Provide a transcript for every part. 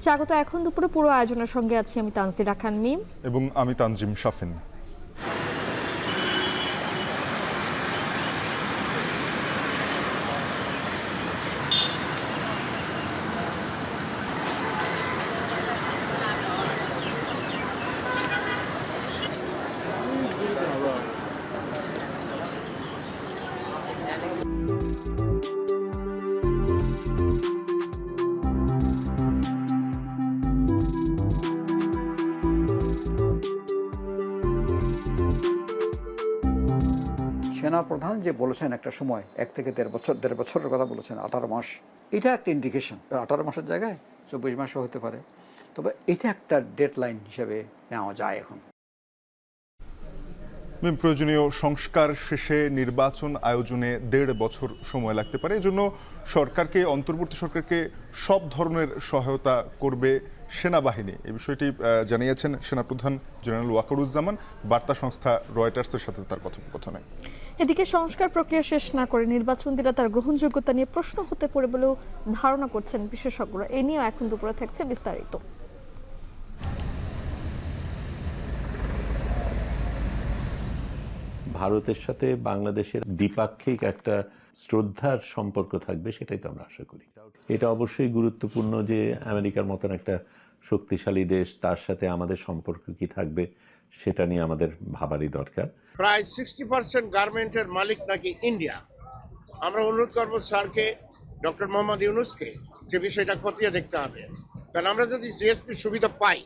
স্বাগত। এখন দুপুরে পুরো আয়োজনের সঙ্গে আছি আমি তানজিলা খান মিম এবং আমি তানজিম শাফিন। সেনাপ্রধান যে বলেছেন একটা সময় 1 থেকে দেড় বছরের কথা বলেছেন, 18 মাস, এটা একটা ইন্ডিকেশন। 18 মাসের জায়গায় 24 মাসও হতে পারে, তবে এটা একটা ডেডলাইন হিসেবে নেওয়া যায়। এখন প্রয়োজনীয় সংস্কার শেষে নির্বাচন আয়োজনে 1.5 বছর সময় লাগতে পারে। এজন্য অন্তর্বর্তী সরকারকে সব ধরনের সহায়তা করবে সেনাবাহিনী। এই বিষয়টি জানিয়েছেন সেনাপ্রধান জেনারেল ওয়াকারুজ্জামান বার্তা সংস্থা রয়টার্সের সাথে তার কথোপকথনে। এদিকে সংস্কার প্রক্রিয়া শেষ না করে নির্বাচন দিলে তার গ্রহণযোগ্যতা নিয়ে প্রশ্ন হতে পারে বলেও ধারণা করছেন বিশেষজ্ঞরা। এ নিয়েও এখন দুপুরে থাকছে বিস্তারিত। ভারতের সাথে বাংলাদেশের দ্বিপাক্ষিক একটা শ্রদ্ধার সম্পর্ক থাকবে, সেটাই তো আমরা আশা করি। এটা অবশ্যই গুরুত্বপূর্ণ যে আমেরিকার মতন একটা শক্তিশালী দেশ, তার সাথে আমাদের সম্পর্ক কি থাকবে সেটা নিয়ে আমাদের ভাবারই দরকার। প্রায় 60% গার্মেন্টের মালিক নাকি ইন্ডিয়া। আমরা অনুরোধ করবো স্যারকে, ডক্টর মোহাম্মদ ইউনূসকে, যে বিষয়টা খতিয়ে দেখতে হবে। কারণ আমরা যদি জিএসপি সুবিধা পাই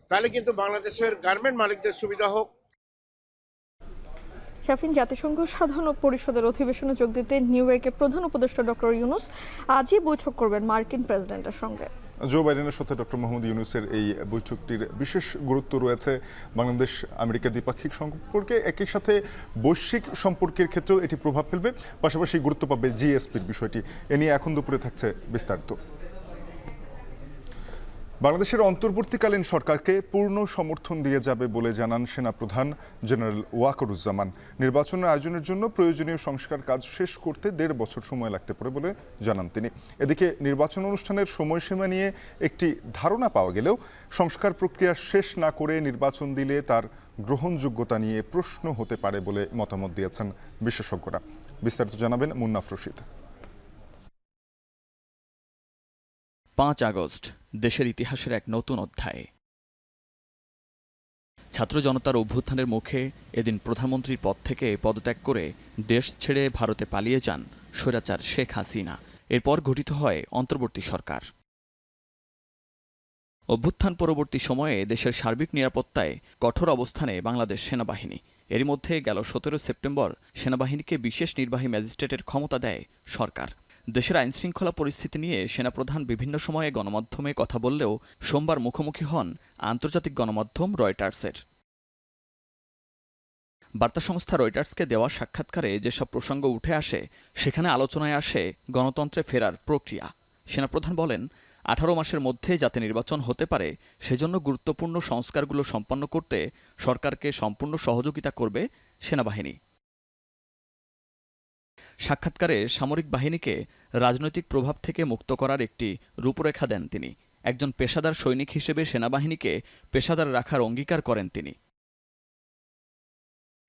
তাহলে কিন্তু বাংলাদেশের গার্মেন্ট মালিকদের সুবিধা হোক। শাফিন, জাতিসংঘ সাধারণ পরিষদের অধিবেশনে যোগ দিতে নিউ ইয়র্কে প্রধান উপদেষ্টা ডক্টর ইউনূস আজই বৈঠক করবেন মার্কিন প্রেসিডেন্টের সঙ্গে। জো বাইডেনের সাথে ডক্টর মোহাম্মদ ইউনূসের এই বৈঠকটির বিশেষ গুরুত্ব রয়েছে বাংলাদেশ আমেরিকা দ্বিপাক্ষিক সম্পর্কে। একই সাথে বৈশ্বিক সম্পর্কের ক্ষেত্রেও এটি প্রভাব ফেলবে, পাশাপাশি গুরুত্ব পাবে জিএসপির বিষয়টি। এ নিয়ে এখন দুপুরে থাকছে বিস্তারিত। বাংলাদেশের অন্তর্বর্তীকালীন সরকারকে পূর্ণ সমর্থন দিয়ে যাবে বলে জানান সেনাপ্রধান জেনারেল ওয়াকারুজ্জামান। নির্বাচনের আয়োজনের জন্য প্রয়োজনীয় সংস্কার কাজ শেষ করতে 1.5 বছর সময় লাগতে পারে বলে জানান তিনি। এদিকে নির্বাচন অনুষ্ঠানের সময়সীমা নিয়ে একটি ধারণা পাওয়া গেলেও সংস্কার প্রক্রিয়া শেষ না করে নির্বাচন দিলে তার গ্রহণযোগ্যতা নিয়ে প্রশ্ন হতে পারে বলে মতামত দিয়েছেন বিশেষজ্ঞরা। বিস্তারিত জানাবেন মুন্নাফ রশিদ। 5 আগস্ট দেশের ইতিহাসের এক নতুন অধ্যায়। ছাত্র জনতার অভ্যুত্থানের মুখে এদিন প্রধানমন্ত্রীর পদ থেকে পদত্যাগ করে দেশ ছেড়ে ভারতে পালিয়ে যান স্বৈরাচার শেখ হাসিনা। এরপর গঠিত হয় অন্তর্বর্তী সরকার। অভ্যুত্থান পরবর্তী সময়ে দেশের সার্বিক নিরাপত্তায় কঠোর অবস্থানে বাংলাদেশ সেনাবাহিনী। এরই মধ্যে গেল 17 সেপ্টেম্বর সেনাবাহিনীকে বিশেষ নির্বাহী ম্যাজিস্ট্রেটের ক্ষমতা দেয় সরকার। দেশের আইনশৃঙ্খলা পরিস্থিতি নিয়ে সেনাপ্রধান বিভিন্ন সময়ে গণমাধ্যমে কথা বললেও সোমবার মুখোমুখি হন আন্তর্জাতিক গণমাধ্যম রয়টার্সের। বার্তা সংস্থা রয়টার্সকে দেওয়া সাক্ষাৎকারে যেসব প্রসঙ্গ উঠে আসে সেখানে আলোচনায় আসে গণতন্ত্রে ফেরার প্রক্রিয়া। সেনাপ্রধান বলেন, 18 মাসের মধ্যে যাতে নির্বাচন হতে পারে সেজন্য গুরুত্বপূর্ণ সংস্কারগুলো সম্পন্ন করতে সরকারকে সম্পূর্ণ সহযোগিতা করবে সেনাবাহিনী। সাক্ষাৎকারে সামরিক বাহিনীকে রাজনৈতিক প্রভাব থেকে মুক্ত করার একটি রূপরেখা দেন তিনি। একজন পেশাদার সৈনিক হিসেবে সেনাবাহিনীকে পেশাদার রাখার অঙ্গীকার করেন তিনি।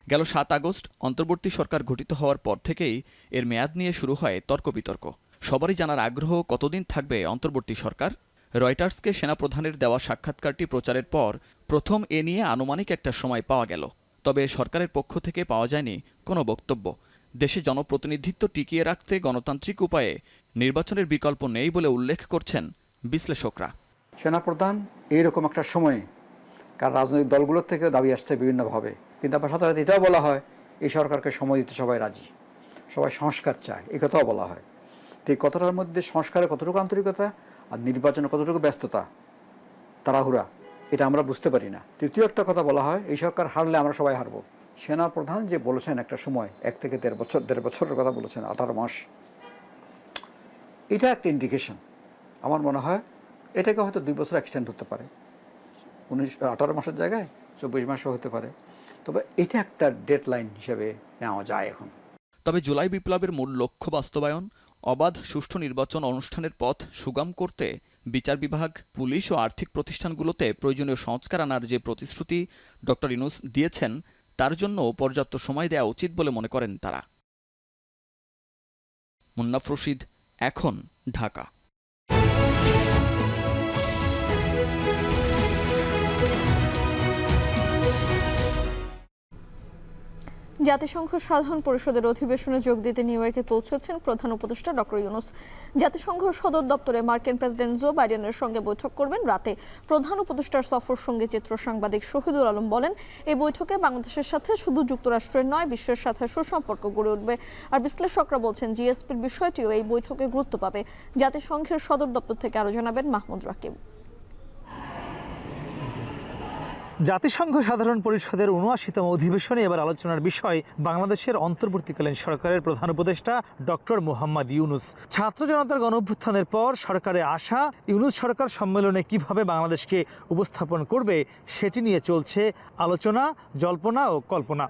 গেল 7 আগস্ট অন্তর্বর্তী সরকার গঠিত হওয়ার পর থেকেই এর মেয়াদ নিয়ে শুরু হয় তর্ক বিতর্ক। সবারই জানার আগ্রহ, কতদিন থাকবে অন্তর্বর্তী সরকার। রয়টার্সকে সেনাপ্রধানের দেওয়া সাক্ষাৎকারটি প্রচারের পর প্রথম এ নিয়ে আনুমানিক একটা সময় পাওয়া গেল, তবে সরকারের পক্ষ থেকে পাওয়া যায়নি কোনো বক্তব্য। দেশে জনপ্রতিনিধিত্ব টিকিয়ে রাখতে গণতান্ত্রিক উপায়ে নির্বাচনের বিকল্প নেই বলে উল্লেখ করছেন বিশ্লেষকরা। সেনাপ্রধান এইরকম একটা সময়ে, কারণ রাজনৈতিক দলগুলোর থেকে দাবি আসছে বিভিন্নভাবে, কিন্তু আবার সাথে সাথে এটাও বলা হয় এই সরকারকে সময় দিতে সবাই রাজি, সবাই সংস্কার চায়, এই কথাও বলা হয়। তো এই কথাটার মধ্যে সংস্কারের কতটুকু আন্তরিকতা আর নির্বাচনের কতটুকু ব্যস্ততা, তাড়াহুড়া, এটা আমরা বুঝতে পারি না। তৃতীয় একটা কথা বলা হয় এই সরকার হারলে আমরা সবাই হারবো। সেনাপ্রধান যে বলেছেন একটা সময় 1 থেকে দেড় বছরের কথা বলেছেন, 18 মাস, এটা একটা ইন্ডিকেশন। আমার মনে হয় এটাকে হয়তো 2 বছর এক্সটেন্ড হতে পারে, 18 মাসের জায়গায় 24 মাসও হতে পারে, তবে এটা একটা ডেডলাইন হিসেবে নেওয়া যায় এখন। তবে জুলাই বিপ্লবের মূল লক্ষ্য বাস্তবায়ন, অবাধ সুষ্ঠু নির্বাচন অনুষ্ঠানের পথ সুগম করতে বিচার বিভাগ, পুলিশ ও আর্থিক প্রতিষ্ঠানগুলোতে প্রয়োজনীয় সংস্কার আনার যে প্রতিশ্রুতি ডক্টর ইউনূস দিয়েছেন তার জন্য পর্যাপ্ত সময় দেওয়া উচিত বলে মনে করেন তারা। মুন্নাফ রশিদ, এখন, ঢাকা। জাতিসংঘ সাধারণ পরিষদের অধিবেশনে যোগ দিতে নিউ ইয়র্কে পৌঁছেছেন প্রধান উপদেষ্টা ডক্টর ইউনূস। জাতিসংঘ সদর দপ্তরে মার্কিন প্রেসিডেন্ট জো বাইডেনের সঙ্গে বৈঠক করবেন রাতে। প্রধান উপদেষ্টার সফর সঙ্গে চিত্র সাংবাদিক শহীদুল আলম বলেন, এই বৈঠকে বাংলাদেশের সাথে শুধু যুক্তরাষ্ট্রের নয়, বিশ্বের সাথে সুসম্পর্ক গড়ে উঠবে। আর বিশ্লেষকরা বলছেন জিএসপির বিষয়টিও এই বৈঠকে গুরুত্ব পাবে। জাতিসংঘের সদর দপ্তর থেকে আরো জানাবেন মাহমুদ রাকিব। জাতিসংঘ সাধারণ পরিষদের ৭৯তম অধিবেশনে এবার আলোচনার বিষয় বাংলাদেশের অন্তর্বর্তীকালীন সরকারের প্রধান উপদেষ্টা ডক্টর মোহাম্মদ ইউনূস। ছাত্র জনতার গণঅভ্যুত্থানের পর সরকারে আসা ইউনূস সরকার সম্মেলনে কিভাবে বাংলাদেশকে উপস্থাপন করবে সেটি নিয়ে চলছে আলোচনা, জল্পনা ও কল্পনা।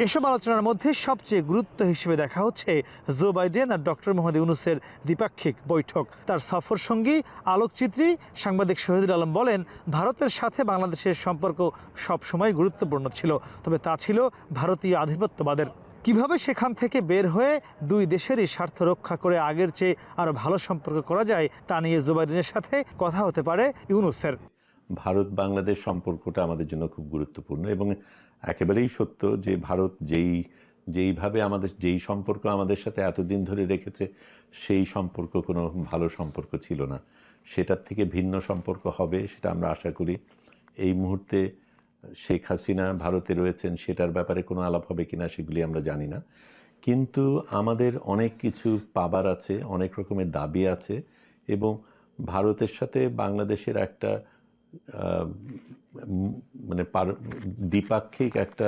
এসব আলোচনার মধ্যে সবচেয়ে গুরুত্ব হিসেবে দেখা হচ্ছে জো বাইডেন আর ডক্টর মোহাম্মদ ইউনূসের দ্বিপাক্ষিক বৈঠক। তার সফর সঙ্গী আলোকচিত্রী সাংবাদিক শহীদুল আলম বলেন, ভারতের সাথে বাংলাদেশের সম্পর্ক সবসময় গুরুত্বপূর্ণ ছিল, তবে তা ছিল ভারতীয় আধিপত্যবাদের। কিভাবে সেখান থেকে বের হয়ে দুই দেশেরই স্বার্থ রক্ষা করে আগের চেয়ে আরও ভালো সম্পর্ক করা যায় তা নিয়ে জো বাইডেনের সাথে কথা হতে পারে ইউনূসের। ভারত বাংলাদেশ সম্পর্কটা আমাদের জন্য খুব গুরুত্বপূর্ণ এবং একেবারেই সত্য যে ভারত যেইভাবে যেই সম্পর্ক আমাদের সাথে এতদিন ধরে রেখেছে সেই সম্পর্ক কোনো ভালো সম্পর্ক ছিল না। সেটার থেকে ভিন্ন সম্পর্ক হবে সেটা আমরা আশা করি। এই মুহূর্তে শেখ হাসিনা ভারতে রয়েছেন, সেটার ব্যাপারে কোনো আলাপ হবে কিনা সেগুলি আমরা জানি না, কিন্তু আমাদের অনেক কিছু পাবার আছে, অনেক রকমের দাবি আছে এবং ভারতের সাথে বাংলাদেশের একটা মানে দ্বিপাক্ষিক একটা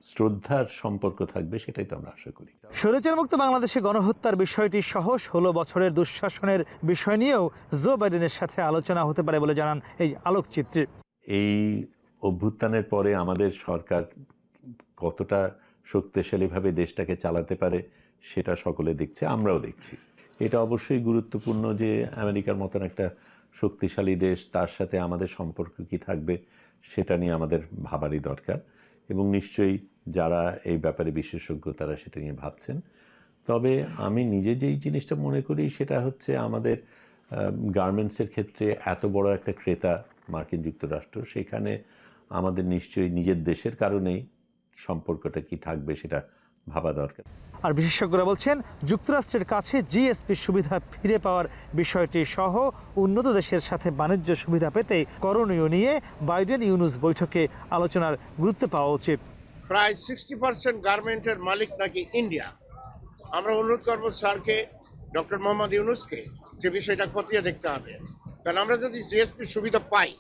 শ্রদ্ধার সম্পর্ক থাকবে, সেটাই তো আমরা আশা করি। স্বৈরাচার মুক্ত বাংলাদেশে গণহত্যার বিষয়টি সহ ১৬ বছরের দুঃশাসনের বিষয় নিয়েও জো বাইডেনের সাথে আলোচনা হতে পারে বলে জানান এই আলোকচিত্রী। এই অভ্যুত্থানের পরে আমাদের সরকার কতটা শক্তিশালীভাবে দেশটাকে চালাতে পারে সেটা সকলে দেখছে, আমরাও দেখছি। এটা অবশ্যই গুরুত্বপূর্ণ যে আমেরিকার মতন একটা শক্তিশালী দেশ, তার সাথে আমাদের সম্পর্ক কি থাকবে সেটা নিয়ে আমাদের ভাবারই দরকার এবং নিশ্চয়ই যারা এই ব্যাপারে বিশেষজ্ঞ তারা সেটা নিয়ে ভাবছেন। তবে আমি নিজে যেই জিনিসটা মনে করি সেটা হচ্ছে আমাদের গার্মেন্টসের ক্ষেত্রে এত বড় একটা ক্রেতা মার্কিন যুক্তরাষ্ট্র, সেখানে আমাদের নিশ্চয়ই নিজের দেশের কারণেই সম্পর্কটা কি থাকবে সেটা ভাবা দরকার। আর বিশেষজ্ঞরা বলছেন, যুক্তরাষ্ট্রের কাছে জিএসপি সুবিধা ফিরে পাওয়ার বিষয়টি সহ উন্নত দেশের সাথে বাণিজ্য সুবিধা পেতে করণীয় নিয়ে বাইডেন ইউনূস বৈঠকে আলোচনার গুরুত্ব পাওয়া উচিত। প্রায় 60% গার্মেন্টের মালিক নাকি ইন্ডিয়া। আমরা অনুরোধ করবো স্যারকে, ডক্টর মোহাম্মদ ইউনূসকে, যে বিষয়টা খতিয়ে দেখতে হবে। কারণ আমরা যদি জিএসপি সুবিধা পাই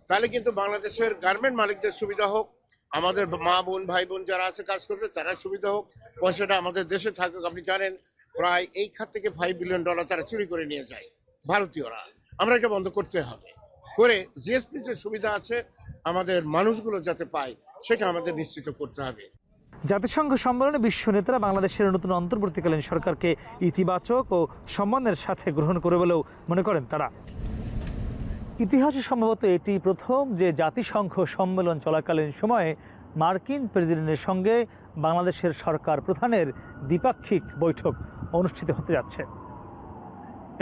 তাহলে কিন্তু বাংলাদেশের গার্মেন্ট মালিকদের সুবিধা হোক, আমাদের মা বোন ভাই বোন যারা আছে কাজ করছে তারা সুবিধা হোক, পয়সাটা আমাদের দেশে থাকুক। আপনি জানেন প্রায় এই খাত থেকে $5 বিলিয়ন তারা চুরি করে নিয়ে যায় ভারতীয়রা। আমরা এটা বন্ধ করতে হবে, করে জিএসপি যে সুবিধা আছে আমাদের মানুষগুলো যাতে পায় সেটা আমাদের নিশ্চিত করতে হবে। জাতিসংঘ সম্মেলনে বিশ্ব নেতারা বাংলাদেশের নতুন অন্তর্বর্তীকালীন সরকারকে ইতিবাচক ও সম্মানের সাথে গ্রহণ করে বলেও মনে করেন তারা। ইতিহাসে সম্ভবত এটি প্রথম যে জাতিসংঘ সম্মেলন চলাকালীন সময়ে মার্কিন প্রেসিডেন্টের সঙ্গে বাংলাদেশের সরকার প্রধানের দ্বিপাক্ষিক বৈঠক অনুষ্ঠিত হতে যাচ্ছে।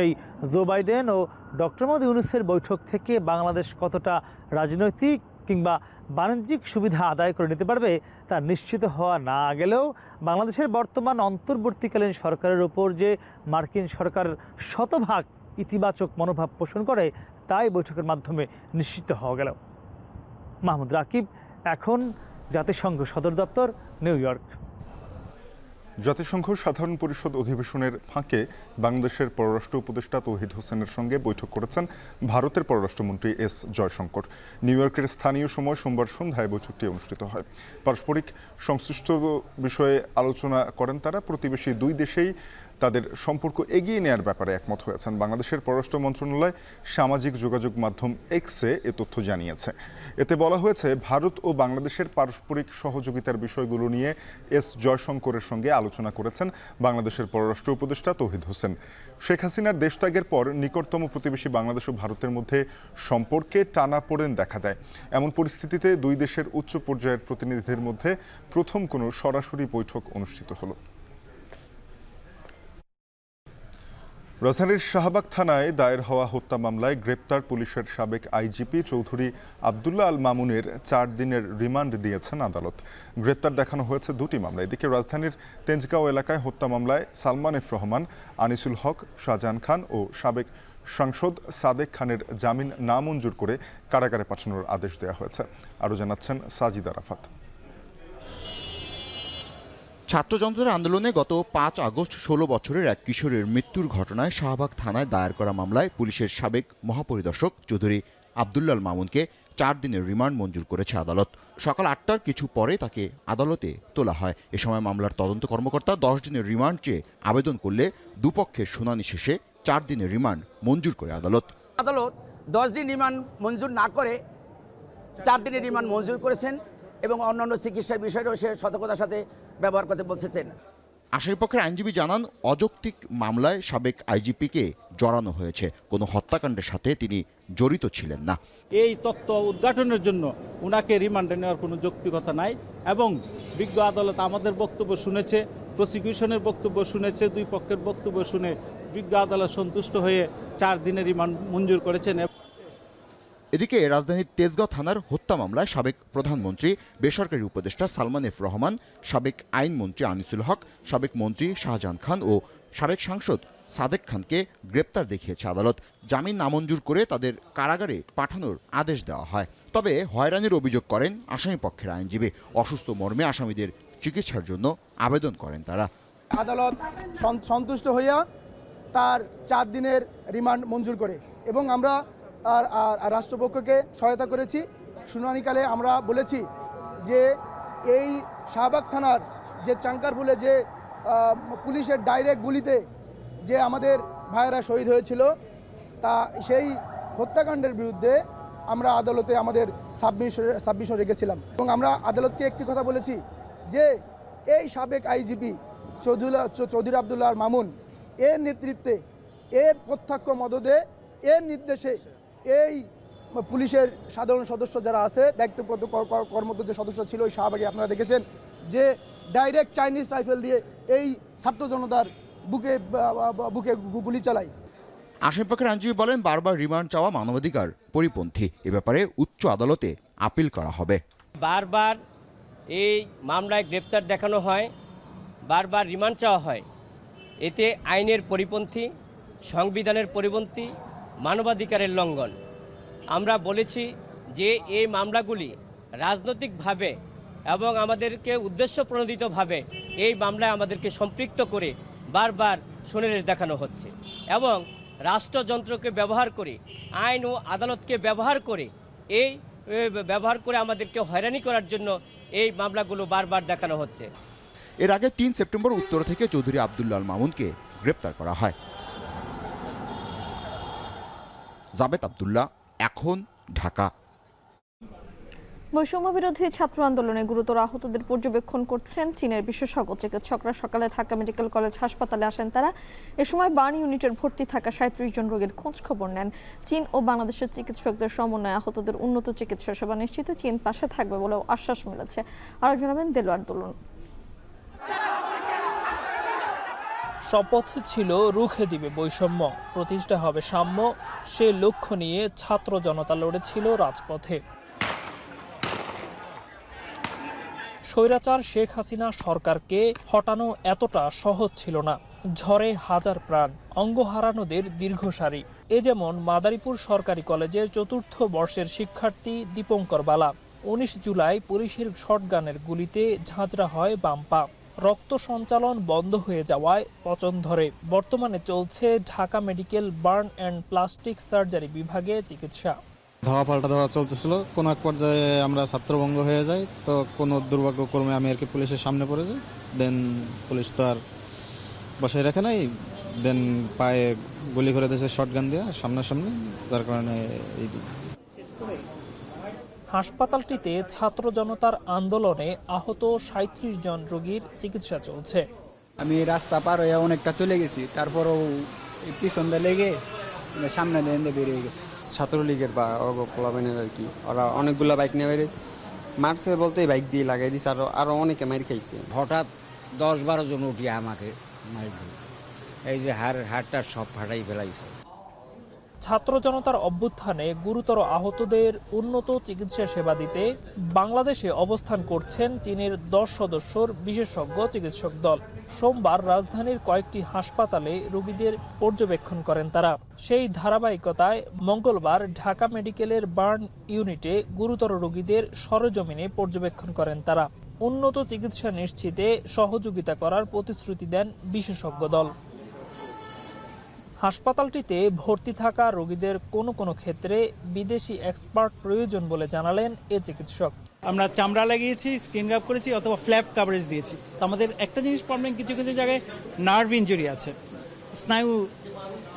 এই জো বাইডেন ও ডক্টর মোহাম্মদ ইউনূসের বৈঠক থেকে বাংলাদেশ কতটা রাজনৈতিক কিংবা বাণিজ্যিক সুবিধা আদায় করে নিতে পারবে তা নিশ্চিত হওয়া না গেলেও বাংলাদেশের বর্তমান অন্তর্বর্তীকালীন সরকারের ওপর যে মার্কিন সরকার শতভাগ ইতিবাচক মনোভাব পোষণ করে তাই বৈঠকের মাধ্যমে নিশ্চিত হওয়া গেল। মাহমুদ রাকিব, এখন, জাতিসংঘ সদর দপ্তর, নিউ ইয়র্ক। জাতিসংঘ সাধারণ পরিষদ অধিবেশনের ফাঁকে বাংলাদেশের পররাষ্ট্র উপদেষ্টা তৌহিদ হোসেনের সঙ্গে বৈঠক করেছেন ভারতের পররাষ্ট্রমন্ত্রী এস জয়শঙ্কর। নিউ ইয়র্কের স্থানীয় সময় সোমবার সন্ধ্যায় বৈঠকটি অনুষ্ঠিত হয়। পারস্পরিক সংশ্লিষ্ট বিষয়ে আলোচনা করেন তারা। প্রতিবেশী দুই দেশেই তাদের সম্পর্ক এগিয়ে নেওয়ার ব্যাপারে একমত হয়েছেন। বাংলাদেশের পররাষ্ট্র মন্ত্রণালয় সামাজিক যোগাযোগ মাধ্যম এক্সে এ তথ্য জানিয়েছে। এতে বলা হয়েছে, ভারত ও বাংলাদেশের পারস্পরিক সহযোগিতার বিষয়গুলো নিয়ে এস জয়শঙ্করের সঙ্গে আলোচনা করেছেন বাংলাদেশের পররাষ্ট্র উপদেষ্টা তৌহিদ হোসেন। শেখ হাসিনার দেশত্যাগের পর নিকটতম প্রতিবেশী বাংলাদেশ ও ভারতের মধ্যে সম্পর্কে টানাপোড়েন দেখা দেয়। এমন পরিস্থিতিতে দুই দেশের উচ্চ পর্যায়ের প্রতিনিধিদের মধ্যে প্রথম কোনো সরাসরি বৈঠক অনুষ্ঠিত হলো। রাজধানীর শাহবাগ থানায় দায়ের হওয়া হত্যা মামলায় গ্রেপ্তার পুলিশের সাবেক আইজিপি চৌধুরী আবদুল্লাহ আল মামুনের 4 দিনের রিমান্ড দিয়েছেন আদালত। গ্রেপ্তার দেখানো হয়েছে 2টি মামলা। এদিকে রাজধানীর তেজগাঁও এলাকায় হত্যা মামলায় সালমান এফ রহমান, আনিসুল হক, শাহজাহান খান ও সাবেক সাংসদ সাদেক খানের জামিন নামঞ্জুর করে কারাগারে পাঠানোর আদেশ দেওয়া হয়েছে। আরও জানাচ্ছেন সাজিদা রাফাত। ছাত্র জনতার আন্দোলনে গত 5 আগস্ট 16 বছরের এক কিশোরের মৃত্যুর ঘটনায় শাহবাগ থানায় দায়ের করা মামলায় পুলিশের সাবেক মহাপরিদর্শক চৌধুরী আবদুল্লাহ আল মামুনকে 4 দিনের রিমান্ড মঞ্জুর করেছে আদালত। সকাল 8টার কিছু পরে তাকে আদালতে তোলা হয়। এ সময় মামলার তদন্ত কর্মকর্তা 10 দিনের রিমান্ড চেয়ে আবেদন করলে দুপক্ষের শুনানি শেষে 4 দিনের রিমান্ড মঞ্জুর করে আদালত। 10 দিন রিমান্ড মঞ্জুর না করে 4 দিনের রিমান্ড মঞ্জুর করেছেন এবং অন্যান্য চিকিৎসার বিষয়টাও সে সতর্কতার সাথে ব্যবহার করতে বলছেন। আসামিপক্ষের আইনজীবী জানান, অযৌক্তিক মামলায় সাবেক আইজিপিকে জড়ানো হয়েছে, কোনো হত্যাকাণ্ডের সাথে তিনি জড়িত ছিলেন না। এই তথ্য উদ্ঘাটনের জন্য ওনাকে রিমান্ডে নেওয়ার কোনো যৌক্তিকতা নাই এবং বিজ্ঞ আদালত আমাদের বক্তব্য শুনেছে, প্রসিকিউশনের বক্তব্য শুনেছে, দুই পক্ষের বক্তব্য শুনে বিজ্ঞ আদালত সন্তুষ্ট হয়ে 4 দিনের রিমান্ড মঞ্জুর করেছেন। এদিকে রাজধানীর তেজগাঁও থানার হত্যা মামলায় সাবেক প্রধানমন্ত্রী, বেসরকারি উপদেষ্টা সালমান এফ রহমান, সাবেক আইনমন্ত্রী আনিসুল হক, সাবেক মন্ত্রী শাহজাহান খান ও সাবেক সাংসদ সাদেক খানকে গ্রেপ্তার দেখিয়েছে আদালত। জামিন নামঞ্জুর করে তাদের কারাগারে পাঠানোর আদেশ দেওয়া হয়। তবে হয়রানির অভিযোগ করেন আসামিপক্ষের আইনজীবী। অসুস্থ মর্মে আসামিদের চিকিৎসার জন্য আবেদন করেন তারা। আদালত সন্তুষ্ট হইয়া তার 4 দিনের রিমান্ড মঞ্জুর করে এবং আমরা রাষ্ট্রপক্ষকে সহায়তা করেছি। শুনানিকালে আমরা বলেছি যে এই শাহবাগ থানার যে চাঙ্কারপুলে যে পুলিশের ডাইরেক্ট গুলিতে যে আমাদের ভাইয়েরা শহীদ হয়েছিল, তা সেই হত্যাকাণ্ডের বিরুদ্ধে আমরা আদালতে আমাদের সাবমিশন রেখেছিলাম এবং আমরা আদালতকে একটি কথা বলেছি যে এই সাবেক আইজিপি চৌধুরী আবদুল্লাহ মামুন এর নেতৃত্বে, এর প্রত্যক্ষ মদদে, এর নির্দেশে এই পুলিশের সাধারণ সদস্য যারা আছে, দায়িত্বপ্রাপ্ত কর্মরত যে সদস্য ছিল ওই শাহবাগে আপনারা দেখেছেন যে ডাইরেক্ট চাইনিজ রাইফেল দিয়ে এই ছাত্র জনতার বুকে গুলি চালায়। আসামিপক্ষের আইনজীবী বলেন, বারবার রিমান্ড চাওয়া মানবাধিকার পরিপন্থী। এ ব্যাপারে উচ্চ আদালতে আপিল করা হবে। বারবার এই মামলায় গ্রেপ্তার দেখানো হয়, বারবার রিমান্ড চাওয়া হয়, এতে আইনের পরিপন্থী, সংবিধানের পরিপন্থী, মানবাধিকারের লঙ্ঘন। আমরা বলেছি যে এই মামলাগুলি রাজনৈতিকভাবে এবং আমাদেরকে উদ্দেশ্যপ্রণোদিতভাবে এই মামলায় আমাদেরকে সম্পৃক্ত করে বারবার সুনির্দেশ দেখানো হচ্ছে এবং রাষ্ট্রযন্ত্রকে ব্যবহার করে, আইন ও আদালতকে ব্যবহার করে আমাদেরকে হয়রানি করার জন্য এই মামলাগুলো বারবার দেখানো হচ্ছে। এর আগে 3 সেপ্টেম্বর উত্তর থেকে চৌধুরী আবদুল্লাহ আল মামুনকে গ্রেপ্তার করা হয়। জাবেদ আব্দুল্লাহ, এখন, ঢাকা। বৈষম্য বিরোধী ছাত্র আন্দোলনে গুরুতর আহতদের পর্যবেক্ষণ করছেন চীনের বিশেষজ্ঞ চিকিৎসকরা। সকালে ঢাকা মেডিকেল কলেজ হাসপাতালে আসেন তারা। এ সময় বার্ন ইউনিটের ভর্তি থাকা 37 জন রোগীর খোঁজ খবর নেন। চীন ও বাংলাদেশের চিকিৎসকদের সমন্বয়ে আহতদের উন্নত চিকিৎসা সেবা নিশ্চিত চীন পাশে থাকবে বলেও আশ্বাস মিলেছে। আরও জানাবেন দেলোয়ার দুলুন। শপথ ছিল রুখে দিবে বৈষম্য, প্রতিষ্ঠা হবে সাম্য। সে লক্ষ্য নিয়ে ছাত্র জনতা লড়েছিল রাজপথে। স্বৈরাচার শেখ হাসিনা সরকারকে হটানো এতটা সহজ ছিল না। ঝড়ে হাজার প্রাণ, অঙ্গ হারানোদের দীর্ঘ সারি। এ যেমন মাদারীপুর সরকারি কলেজের ৪র্থ বর্ষের শিক্ষার্থী দীপঙ্কর বালা। ১৯ জুলাই পুলিশের শটগানের গুলিতে ঝাঁঝরা হয় বাম পা। রক্ত সঞ্চালন বন্ধ হয়ে যাওয়ায় পচন ধরে। বর্তমানে চলছে Dhaka medical burn and plastic surgery বিভাগে চিকিৎসা। ধাওয়া পাল্টা ধাওয়া চলতেছিল, কোনো এক পর্যায়ে আমরা ছাত্রভঙ্গ হয়ে যাই। তো কোনো দুর্ভাগ্যক্রমে আমি আর কি পুলিশের সামনে পড়ে যাই। দেন পুলিশ তো আর বসায় রাখে নাই, দেন পায়ে গুলি করে দিয়েছে শটগান দিয়ে সামনাসামনি, যার কারণে এই হাসপাতালটিতে ছাত্র জনতার আন্দোলনে আহত ৩৭ জন রোগীর চিকিৎসা চলছে। আমি রাস্তা পার হয়ে অনেকটা চলে গেছি, তারপরও পিছনটা লেগে সামনে দিয়ে বেরিয়ে গেছে। ছাত্রলীগের বা অগপ্লাবেনের আর কি, ওরা অনেকগুলো বাইক নিয়ে বেরিয়ে মারছে, বলতে বাইক দিয়ে লাগাই দিছে, আরো অনেকে মার খাইছে। হঠাৎ 10-12 জন উঠিয়ে আমাকে মার দিল, এই যে হাড়টা সব ফাটাই ফেলাইছে। ছাত্র জনতার অভ্যুত্থানে গুরুতর আহতদের উন্নত চিকিৎসা সেবা দিতে বাংলাদেশে অবস্থান করছেন চীনের 10 সদস্যর বিশেষজ্ঞ চিকিৎসক দল। সোমবার রাজধানীর কয়েকটি হাসপাতালে রোগীদের পর্যবেক্ষণ করেন তারা। সেই ধারাবাহিকতায় মঙ্গলবার ঢাকা মেডিকেলের বার্ন ইউনিটে গুরুতর রোগীদের সরেজমিনে পর্যবেক্ষণ করেন তারা। উন্নত চিকিৎসা নিশ্চিতে সহযোগিতা করার প্রতিশ্রুতি দেন বিশেষজ্ঞ দল। হাসপাতালটিতে ভর্তি থাকা রোগীদের কোনো ক্ষেত্রে বিদেশি এক্সপার্ট প্রয়োজন বলে জানালেন এ চিকিৎসক। আমরা চামড়া লাগিয়েছি, স্কিন গ্রাফ করেছি অথবা ফ্ল্যাপ কাভারেজ দিয়েছি। তো আমাদের একটা জিনিস প্রবলেম, কিছু কিছু জায়গায় নার্ভ ইনজুরি আছে, স্নায়ু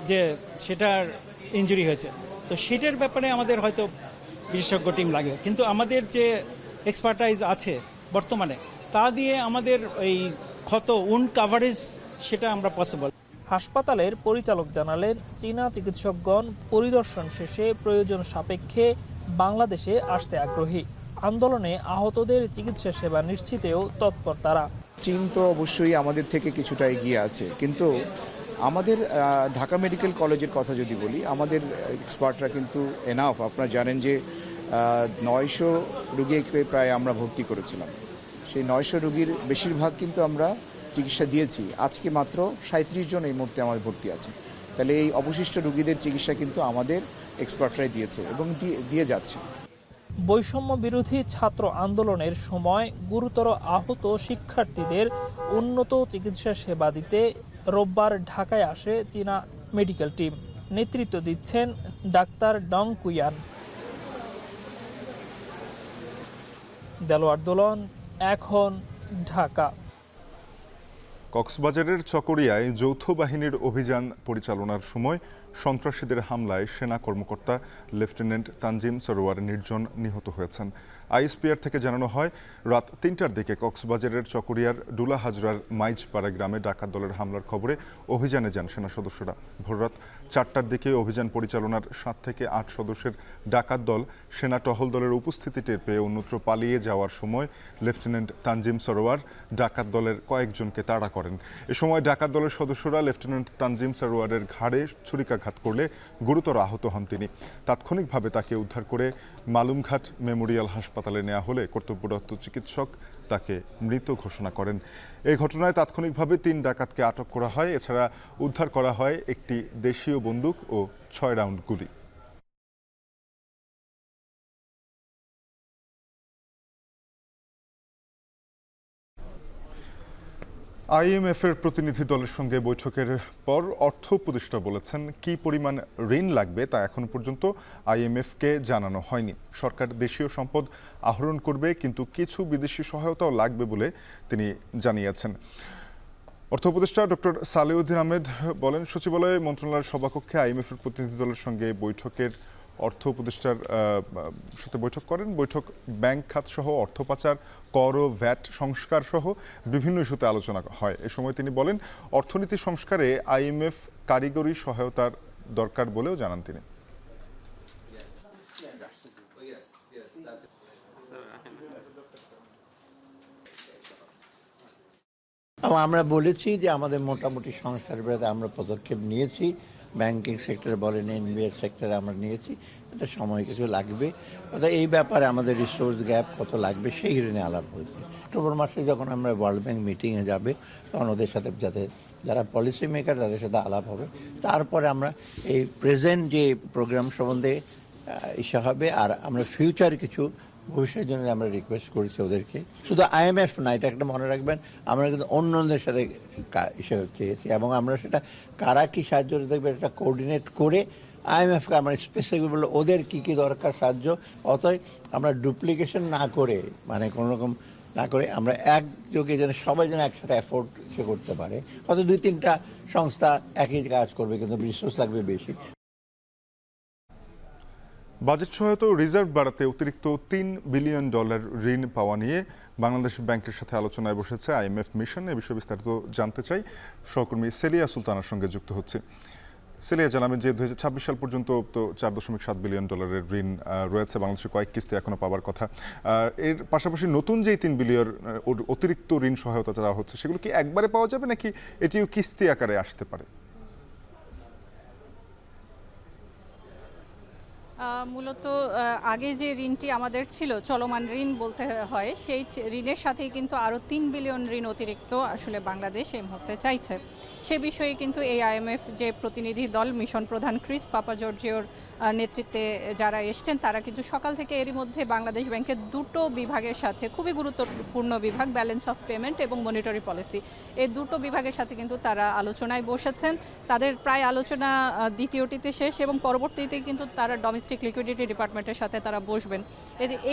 যে সেটার ইনজুরি হয়েছে, তো সেটার ব্যাপারে আমাদের হয়তো বিশেষজ্ঞ টিম লাগবে। কিন্তু আমাদের যে এক্সপার্টাইজ আছে বর্তমানে, তা দিয়ে আমাদের এই ক্ষত উন্ড কাভারেজ সেটা আমরা পসিবল। হাসপাতালের পরিচালক জানালেন, চীনা চিকিৎসকগণ পরিদর্শন শেষে প্রয়োজন সাপেক্ষে বাংলাদেশে আসতে আগ্রহী। আন্দোলনে আহতদের চিকিৎসা সেবা নিশ্চিতেও তৎপর তারা। চীন তো অবশ্যই আমাদের থেকে কিছুটা এগিয়ে আছে, কিন্তু আমাদের ঢাকা মেডিকেল কলেজের কথা যদি বলি, আমাদের এক্সপার্টরা কিন্তু এনাফ। আপনারা জানেন যে 900 রুগীকে প্রায় আমরা ভর্তি করেছিলাম। সেই 900 রুগীর বেশিরভাগ কিন্তু আমরা চিকিৎসা দিয়েছি। আজকে মাত্র 37 জন এই মুহূর্তে আমাদের ভর্তি আছে। তাহলে এই অবশিষ্ট রোগীদের চিকিৎসা কিন্তু আমাদের এক্সপার্টরাই দিয়েছে এবং দিয়ে যাচ্ছে। বৈষম্য বিরোধী ছাত্র আন্দোলনের সময় গুরুতর আহত শিক্ষার্থীদের উন্নত চিকিৎসা সেবা দিতে রোববার ঢাকায় আসে চীনা মেডিকেল টিম। নেতৃত্ব দিচ্ছেন ডাক্তার ডং কুইয়ান। দেলোয়ার দোলন, এখন, ঢাকা। কক্সবাজারের চকরিয়ায় যৌথ বাহিনীর অভিযান পরিচালনার সময় সন্ত্রাসীদের হামলায় সেনা কর্মকর্তা লেফটেন্যান্ট তানজিম সরোয়ার নির্জন নিহত হয়েছেন। আইএসপিআর থেকে জানানো হয়, রাত 3টার দিকে কক্সবাজারের চকরিয়ার ডুলা হাজরার মাইজপাড়া গ্রামে ডাকাত দলের হামলার খবরে অভিযানে যান সেনা সদস্যরা। ভোররাত 4টার দিকে অভিযান পরিচালনার 7 থেকে 8 সদস্যের ডাকাত দল সেনা টহল দলের উপস্থিতি টের পেয়ে অন্যত্র পালিয়ে যাওয়ার সময় লেফটেন্যান্ট তানজিম সরোয়ার ডাকাত দলের কয়েকজনকে তাড়া করেন। এ সময় ডাকাত দলের সদস্যরা লেফটেন্যান্ট তানজিম সরোয়ারের ঘাড়ে ছুরিকাঘাত করলে গুরুতর আহত হন তিনি। তাৎক্ষণিকভাবে তাকে উদ্ধার করে মালুমঘাট মেমোরিয়াল হাসপাতালে নেওয়া হলে কর্তব্যরত চিকিৎসক তাকে মৃত ঘোষণা করেন। এই ঘটনায় তাৎক্ষণিকভাবে 3 ডাকাতকে আটক করা হয়। এছাড়া উদ্ধার করা হয় একটি দেশীয় বন্দুক ও 6 রাউন্ড গুলি। আইএমএফের প্রতিনিধি দলের সঙ্গে বৈঠকের পর অর্থ উপদেষ্টা বলেছেন, কি পরিমাণ ঋণ লাগবে তা এখনো পর্যন্ত আইএমএফকে জানানো হয়নি। সরকার দেশীয় সম্পদ আহরণ করবে, কিন্তু কিছু বিদেশি সহায়তাও লাগবে বলে তিনি জানিয়েছেন। অর্থ উপদেষ্টা ডক্টর সালেউদ্দিন আহমেদ বলেন, সচিবালয়ে মন্ত্রণালয়ের সভাকক্ষে আইএমএফের প্রতিনিধি দলের সঙ্গে বৈঠকের অর্থ উপদেষ্টার সাথে বৈঠক করেন। বৈঠক ব্যাংক খাত সহ অর্থ পাচার, কর ও ভ্যাট সংস্কার সহ বিভিন্ন ইস্যুতে আলোচনা হয়। এ সময় তিনি বলেন, অর্থনীতি সংস্কারে আইএমএফ কারিগরি সহায়তার দরকার বলেও জানান তিনি। আমরা বলেছি যে আমাদের মোটামুটি সংস্কারের ব্যাপারে আমরা পদক্ষেপ নিয়েছি। ব্যাংকিং সেক্টরে বলেন, এনবিআর সেক্টরে আমরা নিয়েছি। এটা সময় কিছু লাগবে। অর্থাৎ এই ব্যাপারে আমাদের রিসোর্স গ্যাপ কত লাগবে সেই নিয়ে আলাপ হয়েছে। অক্টোবর মাসে যখন আমরা ওয়ার্ল্ড ব্যাংক মিটিংয়ে যাবে, তখন ওদের সাথে যারা পলিসি মেকার তাদের সাথে আলাপ হবে। তারপরে আমরা এই প্রেজেন্ট যে প্রোগ্রাম সম্বন্ধে ইস্যু হবে, আর আমরা ফিউচার কিছু ভবিষ্যতের জন্য আমরা রিকোয়েস্ট করেছি ওদেরকে। শুধু আইএমএফ না, এটা একটা মনে রাখবেন, আমরা কিন্তু অন্যদের সাথে হিসেবে চেয়েছি এবং আমরা সেটা কারা কী সাহায্য দেখবে এটা কোঅর্ডিনেট করে আইএমএফকে আমরা স্পেসিফিক বললো ওদের কী কী দরকার সাহায্য। অতএব আমরা ডুপ্লিকেশন না করে, মানে কোনো রকম না করে আমরা একযোগে যেন সবাই যেন একসাথে অ্যাফোর্ড সে করতে পারে। হয়তো 2-3টা সংস্থা একই কাজ করবে, কিন্তু রিসোর্স লাগবে বেশি। বাজেট সহায়তা ও রিজার্ভ বাড়াতে অতিরিক্ত $3 বিলিয়ন ঋণ পাওয়া নিয়ে বাংলাদেশ ব্যাংকের সাথে আলোচনায় বসেছে IMF মিশন। এ বিষয়ে বিস্তারিত জানতে চাই, সহকর্মী সেলিয়া সুলতানার সঙ্গে যুক্ত হচ্ছে। সেলিয়া, জানাবেন যে 2026 সাল পর্যন্ত তো $4.7 বিলিয়ন ঋণ রয়েছে, বাংলাদেশের কয়েক কিস্তি এখনো পাওয়ার কথা। এর পাশাপাশি নতুন যেই $3 বিলিয়ন অতিরিক্ত ঋণ সহায়তা চাওয়া হচ্ছে, সেগুলো কি একবারে পাওয়া যাবে নাকি এটিও কিস্তি আকারে আসতে পারে? মূলত আগে যে ঋণটি আমাদের ছিল, চলমান ঋণ বলতে হয়, সেই ঋণের সাথেই কিন্তু আরও 3 বিলিয়ন ঋণ অতিরিক্ত আসলে বাংলাদেশ এই মুহূর্তে চাইছে। সে বিষয়ে কিন্তু এই IMF যে প্রতিনিধি দল, মিশন প্রধান ক্রিস পাপাজর্জিওর নেতৃত্বে যারা এসছেন, তারা কিন্তু সকাল থেকে এরই মধ্যে বাংলাদেশ ব্যাংকের দুটো বিভাগের সাথে, খুবই গুরুত্বপূর্ণ বিভাগ, ব্যালেন্স অফ পেমেন্ট এবং মনিটারি পলিসি, এই দুটো বিভাগের সাথে কিন্তু তারা আলোচনায় বসেছেন। তাদের প্রায় আলোচনা দ্বিতীয়টিতে শেষ এবং পরবর্তীতে কিন্তু তারা ডোমেস্টিক লিকুইডিটি ডিপার্টমেন্টের সাথে তারা বসবেন।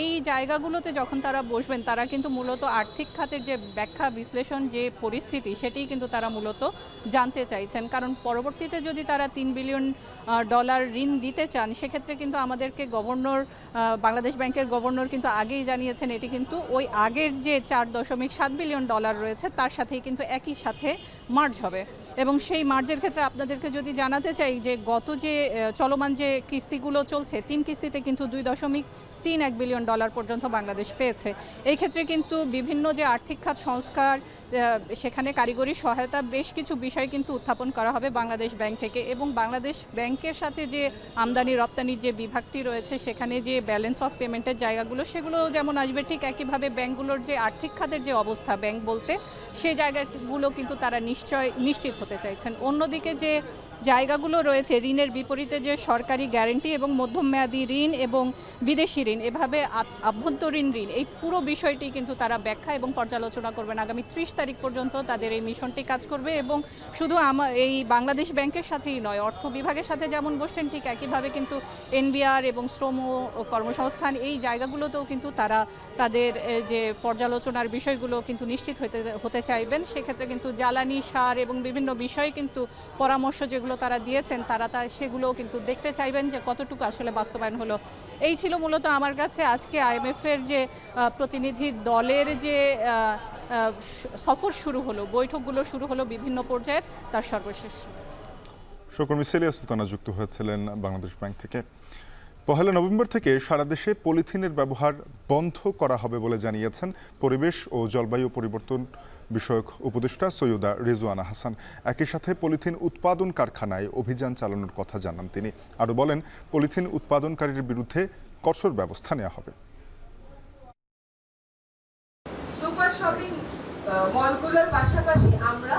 এই জায়গাগুলোতে যখন তারা বসবেন, তারা কিন্তু মূলত আর্থিক খাতের যে ব্যাখ্যা বিশ্লেষণ, যে পরিস্থিতি, সেটিই কিন্তু তারা মূলত জানতে চাইছেন। কারণ পরবর্তীতে যদি তারা $3 বিলিয়ন ঋণ দিতে চান, সেক্ষেত্রে কিন্তু আমাদেরকে গভর্নর, বাংলাদেশ ব্যাংকের গভর্নর কিন্তু আগেই জানিয়েছেন এটি কিন্তু ওই আগের যে $4.7 বিলিয়ন রয়েছে তার সাথেই কিন্তু একই সাথে মার্জ হবে। এবং সেই মার্জের ক্ষেত্রে আপনাদেরকে যদি জানাতে চাই যে গত যে চলমান যে কিস্তিগুলো চলছে, 3 কিস্তিতে কিন্তু $2.31 বিলিয়ন পর্যন্ত বাংলাদেশ পেয়েছে। এই ক্ষেত্রে কিন্তু বিভিন্ন যে আর্থিক খাত সংস্কার, সেখানে কারিগরি সহায়তা, বেশ কিছু বিষয় কিন্তু উত্থাপন করা হবে বাংলাদেশ ব্যাংক থেকে। এবং বাংলাদেশ ব্যাংকের সাথে যে আমদানি রপ্তানির যে বিভাগটি রয়েছে, সেখানে যে ব্যালেন্স অফ পেমেন্টের জায়গাগুলো, সেগুলো যেমন আসবে, ঠিক একইভাবে ব্যাংকগুলোর যে আর্থিক খাতের যে অবস্থা, ব্যাংক বলতে সেই জায়গাগুলো কিন্তু তারা নিশ্চিত হতে চাইছেন। অন্যদিকে যে জায়গাগুলো রয়েছে, ঋণের বিপরীতে যে সরকারি গ্যারান্টি এবং মধ্যমেয়াদী ঋণ এবং বিদেশি ঋণ, এভাবে আভ্যন্তরীণ ঋণ, এই পুরো বিষয়টি কিন্তু তারা ব্যাখ্যা এবং পর্যালোচনা করবেন। আগামী 30 তারিখ পর্যন্ত তাদের এই মিশনটি কাজ করবে। এবং শুধু এই বাংলাদেশ ব্যাংকের সাথেই নয়, অর্থ বিভাগের সাথে যেমন বসছেন, ঠিক একইভাবে কিন্তু NBR এবং শ্রম ও কর্মসংস্থান, এই জায়গাগুলোতেও কিন্তু তারা তাদের যে পর্যালোচনার বিষয়গুলো কিন্তু নিশ্চিত হতে চাইবেন। সেক্ষেত্রে কিন্তু জ্বালানি, সার এবং বিভিন্ন বিষয়ে কিন্তু পরামর্শ যেগুলো তারা দিয়েছেন, তারা সেগুলোও কিন্তু দেখতে চাইবেন যে কতটুকু আসলে বাস্তবায়ন হলো। এই ছিল মূলত আমার কাছে আজকে IMF-এর যে প্রতিনিধি দলের যে সফর শুরু হলো, বৈঠকগুলো শুরু হলো বিভিন্ন পর্যায়ের, তার সর্বশেষ। সহকর্মী সেলিয়া সুলতানা যুক্ত হয়েছিলেন বাংলাদেশ ব্যাংক থেকে। 1 নভেম্বর থেকে সারা দেশে পলিথিনের ব্যবহার বন্ধ করা হবে বলে জানিয়েছেন পরিবেশ ও জলবায়ু পরিবর্তন বিষয়ক উপদেষ্টা সৈয়দা রিজওয়ানা হাসান। একই সাথে পলিথিন উৎপাদন কারখানায় অভিযান চালানোর কথা জানান তিনি। আরও বলেন, পলিথিন উৎপাদনকারীর বিরুদ্ধে কঠোর ব্যবস্থা নেওয়া হবে। সুপার শপিং মলগুলোর পাশাপাশি আমরা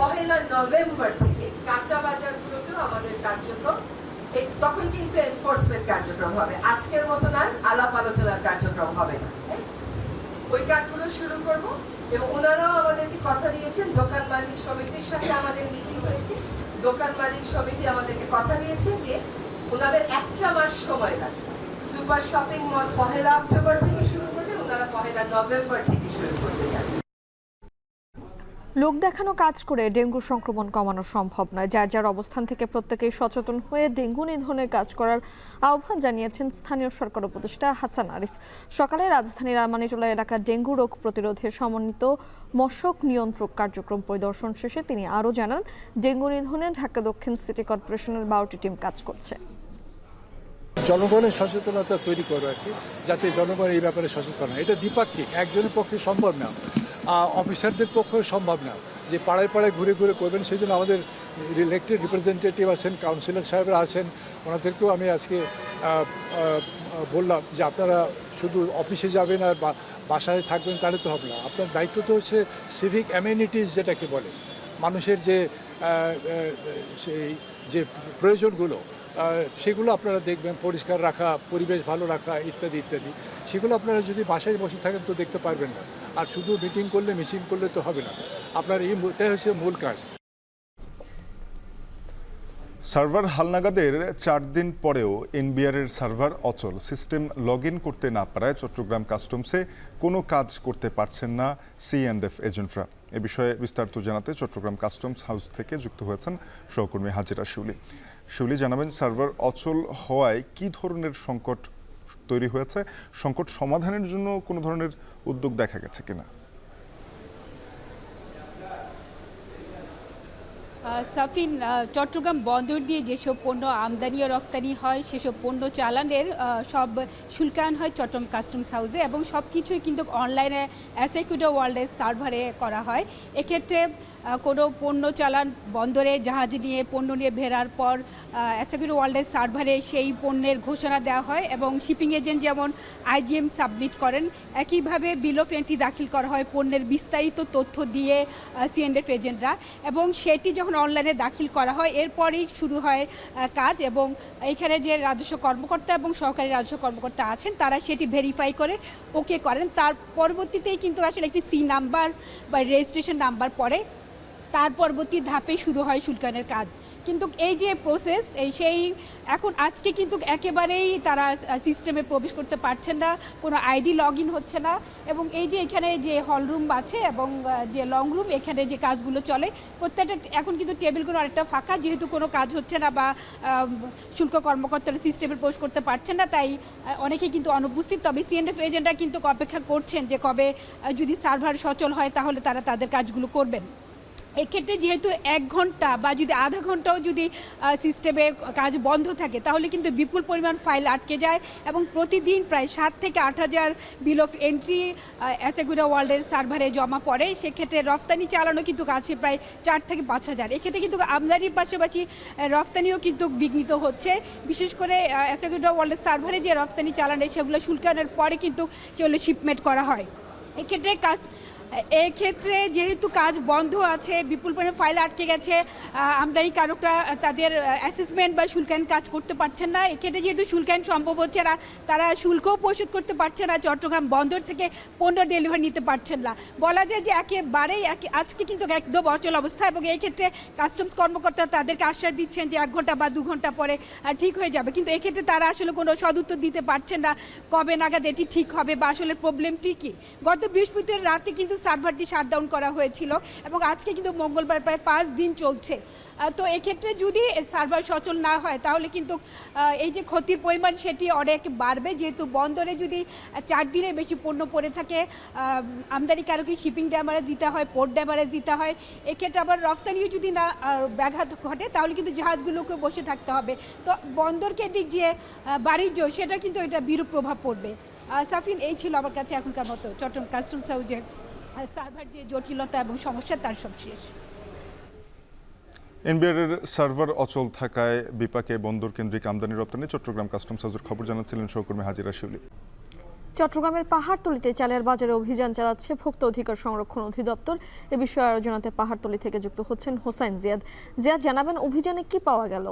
1 নভেম্বর থেকে কাঁচা বাজারগুলোতেও আমাদের কার্যক্রম, তখন কিন্তু এনফোর্সমেন্ট কার্যক্রম হবে, আজকের মতো না আলাপ আলোচনার কার্যক্রম হবে না। ওই কাজগুলো শুরু করব। এবং ওনারাও আমাদেরকে কথা দিয়েছেন, দোকান মালিক সমিতির সাথে আমাদের মিটিং হয়েছে, দোকান মালিক সমিতি আমাদেরকে কথা দিয়েছে যে ওনাদের 1 মাস সময় লাগবে। সুপার শপিং মল 1 অক্টোবর থেকে শুরু করবে, ওনারা 1 নভেম্বর থেকে শুরু করতে চান। লোক দেখানো কাজ করে ডেঙ্গু সংক্রমণ কমানো সম্ভব নয়। যার যার অবস্থান থেকে প্রত্যেকেই সচেতন হয়ে ডেঙ্গু নিধনের কাজ করার আহ্বান জানিয়েছেন স্থানীয় সরকার উপদেষ্টা হাসান আরিফ। সকালে রাজধানীর আরমানিটোলা এলাকার ডেঙ্গু রোগ প্রতিরোধে সমন্বিত মশক নিয়ন্ত্রক কার্যক্রম পরিদর্শন শেষে তিনি আরও জানান, ডেঙ্গু নিধনে ঢাকা দক্ষিণ সিটি কর্পোরেশনের 12টি টিম কাজ করছে। জনগণের সচেতনতা তৈরি করো আর কি, যাতে জনগণ এই ব্যাপারে সচেতন হয়। এটা দ্বিপাক্ষিক, একজনের পক্ষে সম্ভব না, অফিসারদের পক্ষে সম্ভব না যে পাড়ায় পাড়ায় ঘুরে ঘুরে করবেন। সেই জন্য আমাদের ইলেক্টেড রিপ্রেজেন্টেটিভ আছেন, কাউন্সিলর সাহেবরা আছেন, ওনাদেরকেও আমি আজকে বললাম যে আপনারা শুধু অফিসে যাবেন আর বাসায় থাকবেন তাহলে তো হবে না। আপনার দায়িত্ব তো হচ্ছে সিভিক অ্যামেনিটিস যেটাকে বলে, মানুষের যে সেই যে প্রয়োজনগুলো, সেগুলো আপনারা দেখবেন, পরিষ্কার রাখা, পরিবেশ ভালো রাখা, ইত্যাদি ইত্যাদি। সেগুলো আপনারা যদি বাসায় বসে থাকেন তো দেখতে পারবেন না। আর শুধু মিটিং করলে, মিছিল করলে তো হবে না। আপনার এটাই হচ্ছে মূল কাজ। সার্ভার হালনাগাদের 4 দিন পরেও এনবিআর এর সার্ভার অচল। সিস্টেম লগ ইন করতে না পারায় চট্টগ্রাম কাস্টমসে কোনো কাজ করতে পারছেন না C&F এজেন্টরা। এ বিষয়ে বিস্তারিত জানাতে চট্টগ্রাম কাস্টমস হাউস থেকে যুক্ত হয়েছেন সহকর্মী হাজিরা শিউলি। শিউলি, জানাবেন সার্ভার অচল হওয়ায় কি ধরনের সংকট তৈরি হয়েছে, সংকট সমাধানের জন্য কোনো ধরনের উদ্যোগ দেখা গেছে কিনা? সাফিন, চট্টগ্রাম বন্দর দিয়ে যেসব পণ্য আমদানি ও রফতানি হয় সেসব পণ্য চালানের সব শুল্কায়ন হয় চট্টগ্রাম কাস্টমস হাউসে এবং সব কিছুই কিন্তু অনলাইনে অ্যাসেকুডো ওয়ার্ল্ডের সার্ভারে করা হয়। এক্ষেত্রে কোনো পণ্য চালান বন্দরে জাহাজ নিয়ে পণ্য নিয়ে ভেড়ার পর অ্যাসেকুডো ওয়ার্ল্ডের সার্ভারে সেই পণ্যের ঘোষণা দেওয়া হয় এবং শিপিং এজেন্ট যেমন IGM সাবমিট করেন, একইভাবে বিল অফ এন্ট্রি দাখিল করা হয় পণ্যের বিস্তারিত তথ্য দিয়ে C&F এজেন্টরা, এবং সেটি যখন অনলাইনে দাখিল করা হয় এরপরেই শুরু হয় কাজ। এবং এখানে যে রাজস্ব কর্মকর্তা এবং সহকারী রাজস্ব কর্মকর্তা আছেন তারা সেটি ভেরিফাই করে ওকে করেন। তার পরবর্তীতেই কিন্তু আসলে একটি C নাম্বার বা রেজিস্ট্রেশন নাম্বার পড়ে, তার পরবর্তী ধাপে শুরু হয় শুল্কায়নের কাজ। কিন্তু এই যে প্রসেস সেই এখন আজকে কিন্তু একেবারেই তারা সিস্টেমে প্রবেশ করতে পারছেন না, কোনো আইডি লগ ইন হচ্ছে না। এবং এই যে এখানে যে হল রুম আছে এবং যে লং রুম, এখানে যে কাজগুলো চলে প্রত্যেকটা এখন কিন্তু টেবিলগুলো অনেকটা ফাঁকা, যেহেতু কোনো কাজ হচ্ছে না বা শুল্ক কর্মকর্তারা সিস্টেমে প্রবেশ করতে পারছেন না, তাই অনেকেই কিন্তু অনুপস্থিত। তবে C&F এজেন্টরা কিন্তু অপেক্ষা করছেন যে কবে যদি সার্ভার সচল হয় তাহলে তারা তাদের কাজগুলো করবেন। এক্ষেত্রে যেহেতু 1 ঘন্টা বা যদি আধা ঘন্টাও যদি সিস্টেমে কাজ বন্ধ থাকে তাহলে কিন্তু বিপুল পরিমাণ ফাইল আটকে যায় এবং প্রতিদিন প্রায় 7 থেকে 8 হাজার বিল অফ এন্ট্রি অ্যাসেকুডো ওয়ার্ল্ডের সার্ভারে জমা পড়ে। সেক্ষেত্রে রফতানি চালানো কিন্তু আছে প্রায় 4 থেকে 5 হাজার। এক্ষেত্রে কিন্তু আমদানির পাশাপাশি রফতানিও কিন্তু বিঘ্নিত হচ্ছে। বিশেষ করে অ্যাসেকুডো ওয়ার্ল্ডের সার্ভারে যে রফতানি চালানো সেগুলো শুল্কায়নের পরে কিন্তু সেগুলো শিপমেন্ট করা হয়। এক্ষেত্রে যেহেতু কাজ বন্ধ আছে, বিপুল পরিমাণে ফাইল আটকে গেছে, আমদানিকারকরা তাদের অ্যাসেসমেন্ট বা শুল্কায়ন কাজ করতে পারছেন না। এক্ষেত্রে যেহেতু শুল্কায়ন সম্ভব হচ্ছে না, তারা শুল্কও পরিশোধ করতে পারছে না, চট্টগ্রাম বন্দর থেকে পণ্য ডেলিভারি নিতে পারছেন না। বলা যায় যে একেবারেই আজকে কিন্তু একদম অচল অবস্থা। এবং এই ক্ষেত্রে কাস্টমস কর্মকর্তা তাদেরকে আশ্বাস দিচ্ছেন যে 1 ঘন্টা বা 2 ঘন্টা পরে ঠিক হয়ে যাবে, কিন্তু এক্ষেত্রে তারা আসলে কোনো সদুত্তর দিতে পারছেন না কবে নাগাদ এটি ঠিক হবে বা আসলে প্রবলেমটি কী। গত বৃহস্পতিবার রাতে কিন্তু সার্ভারটি শাটডাউন করা হয়েছিল এবং আজকে কিন্তু মঙ্গলবার প্রায় 5 দিন চলছে। তো এক্ষেত্রে যদি সার্ভার সচল না হয় তাহলে কিন্তু এই যে ক্ষতির পরিমাণ সেটি অনেক বাড়বে, যেহেতু বন্দরে যদি 4 দিনের বেশি পণ্য পড়ে থাকে আমদানিকারককে শিপিং ড্যামারেজ দিতে হয়, পোর্ট ড্যামারেজ দিতে হয়। এক্ষেত্রে আবার রফতানিও যদি না ব্যাঘাত ঘটে তাহলে কিন্তু জাহাজগুলোকে বসে থাকতে হবে। তো বন্দর কেন্দ্রিক যে বাণিজ্য সেটা কিন্তু এটা বিরূপ প্রভাব পড়বে। সাফিন, এই ছিল আমার কাছে এখনকার মতো চট্টগ্রাম কাস্টমস হাউসের সার্ভার যে জটিলতা এবং সমস্যা তার সব শেষ। এনবিআর এর সার্ভার অচল থাকায় বিপাকে বন্দর কেন্দ্রিক আমদানি রপ্তানি। চট্টগ্রাম কাস্টমস হাউসের খবর জানাচ্ছিলেন সহকর্মী হাজিরা শিউলি। চট্টগ্রামের পাহাড়তলীতে চালের বাজারে অভিযান চালাচ্ছে ভোক্তা অধিকার সংরক্ষণ অধিদপ্তর। এ বিষয়ে আলোচনাতে পাহাড়তলী থেকে যুক্ত হচ্ছেন হোসাইন জিয়াদ। জিয়াদ, জানাবেন অভিযানে কি পাওয়া গেল?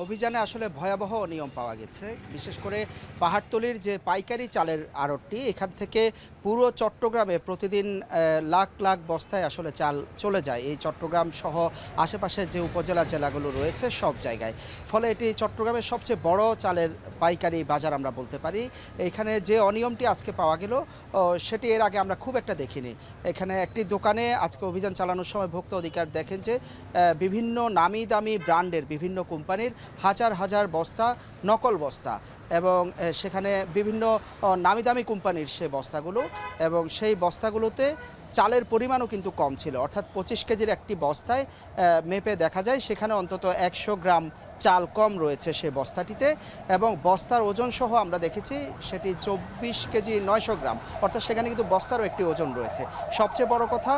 অভিযানে আসলে ভয়াবহ অনিয়ম পাওয়া গেছে। বিশেষ করে পাহাড়তলীর যে পাইকারি চালের আড়তটি, এখান থেকে পুরো চট্টগ্রামে প্রতিদিন লাখ লাখ বস্তায় আসলে চাল চলে যায় এই চট্টগ্রাম সহ আশেপাশের যে উপজেলা জেলাগুলো রয়েছে সব জায়গায়। ফলে এটি চট্টগ্রামের সবচেয়ে বড় চালের পাইকারি বাজার আমরা বলতে পারি। এখানে যে অনিয়মটি আজকে পাওয়া গেল সেটি এর আগে আমরা খুব একটা দেখিনি। এখানে একটি দোকানে আজকে অভিযান চালানোর সময় ভোক্তা অধিকার দেখেন যে বিভিন্ন নামি দামি ব্র্যান্ডের বিভিন্ন কোম্পানির হাজার হাজার বস্তা নকল বস্তা, এবং সেখানে বিভিন্ন নামি দামি কোম্পানির সে বস্তাগুলো, এবং সেই বস্তাগুলোতে চালের পরিমাণও কিন্তু কম ছিল। অর্থাৎ 25 কেজির একটি বস্তায় মেপে দেখা যায় সেখানে অন্তত 100 গ্রাম চাল কম রয়েছে সে বস্তাটিতে, এবং বস্তার ওজন সহ আমরা দেখেছি সেটি 24 কেজি 900 গ্রাম, অর্থাৎ সেখানে কিন্তু বস্তারও একটি ওজন রয়েছে। সবচেয়ে বড় কথা,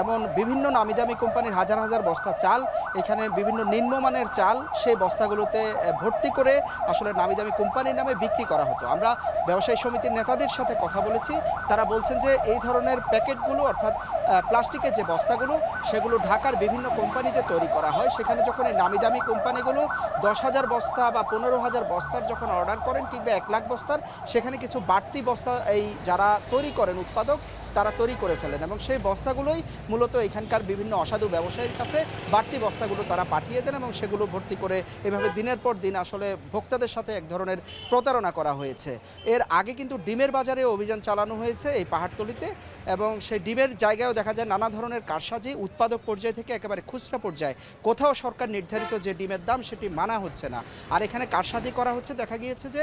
এমন বিভিন্ন নামিদামি কোম্পানির হাজার হাজার বস্তা চাল, এখানে বিভিন্ন নিম্নমানের চাল সেই বস্তাগুলোতে ভর্তি করে আসলে নামিদামি কোম্পানির নামে বিক্রি করা হতো। আমরা ব্যবসায়ী সমিতির নেতাদের সাথে কথা বলেছি, তারা বলছেন যে এই ধরনের প্যাকেটগুলো অর্থাৎ প্লাস্টিকের যে বস্তাগুলো সেগুলো ঢাকার বিভিন্ন কোম্পানিতে তৈরি করা হয়। সেখানে যখন এই নামি দামি কোম্পানিগুলো 10,000 বস্তা বা 15,000 বস্তার যখন অর্ডার করেন কিংবা 1 লাখ বস্তার, সেখানে কিছু বাড়তি বস্তা এই যারা তৈরি করেন উৎপাদক তারা তৈরি করে ফেলেন এবং সেই বস্তাগুলোই মূলত এখানকার বিভিন্ন অসাধু ব্যবসায়ীর কাছে বাড়তি বস্তাগুলো তারা পাঠিয়ে দেন এবং সেগুলো ভর্তি করে এভাবে দিনের পর দিন আসলে ভোক্তাদের সাথে এক ধরনের প্রতারণা করা হয়েছে। এর আগে কিন্তু ডিমের বাজারে অভিযান চালানো হয়েছে এই পাহাড়তলিতে এবং সেই ডিমের জায়গায়ও দেখা যায় নানা ধরনের কারসাজি, উৎপাদক পর্যায় থেকে একেবারে খুচরা পর্যায়ে কোথাও সরকার নির্ধারিত যে ডিমের দাম সেটি মানা হচ্ছে না। আর এখানে কারসাজি করা হচ্ছে, দেখা গিয়েছে যে